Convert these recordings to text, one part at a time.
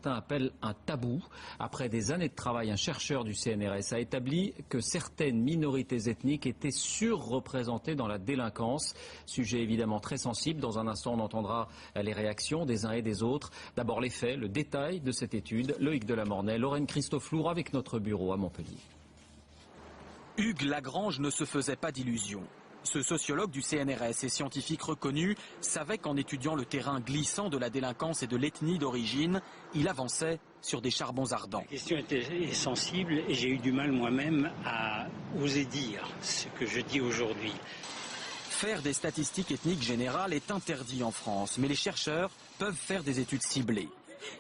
Certains appellent un tabou. Après des années de travail, un chercheur du CNRS a établi que certaines minorités ethniques étaient surreprésentées dans la délinquance. Sujet évidemment très sensible. Dans un instant, on entendra les réactions des uns et des autres. D'abord les faits, le détail de cette étude. Loïc Delamornay, Lorraine Christophe-Lourd avec notre bureau à Montpellier. Hugues Lagrange ne se faisait pas d'illusions. Ce sociologue du CNRS et scientifique reconnu savait qu'en étudiant le terrain glissant de la délinquance et de l'ethnie d'origine, il avançait sur des charbons ardents. La question était sensible et j'ai eu du mal moi-même à oser dire ce que je dis aujourd'hui. Faire des statistiques ethniques générales est interdit en France, mais les chercheurs peuvent faire des études ciblées.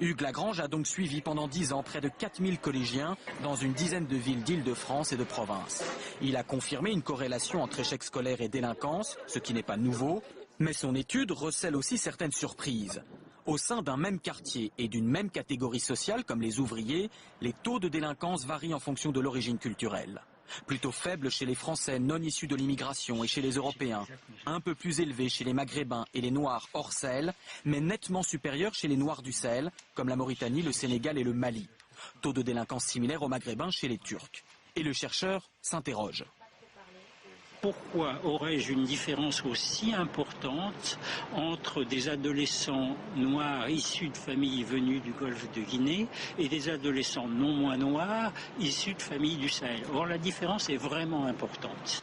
Hugues Lagrange a donc suivi pendant 10 ans près de 4000 collégiens dans une dizaine de villes d'Île-de-France et de province. Il a confirmé une corrélation entre échec scolaire et délinquance, ce qui n'est pas nouveau, mais son étude recèle aussi certaines surprises. Au sein d'un même quartier et d'une même catégorie sociale comme les ouvriers, les taux de délinquance varient en fonction de l'origine culturelle. Plutôt faible chez les Français non issus de l'immigration et chez les Européens. Un peu plus élevé chez les Maghrébins et les Noirs hors Sahel, mais nettement supérieur chez les Noirs du Sahel, comme la Mauritanie, le Sénégal et le Mali. Taux de délinquance similaire aux Maghrébins chez les Turcs. Et le chercheur s'interroge. Pourquoi aurais-je une différence aussi importante entre des adolescents noirs issus de familles venues du golfe de Guinée et des adolescents non moins noirs issus de familles du Sahel? Or, la différence est vraiment importante.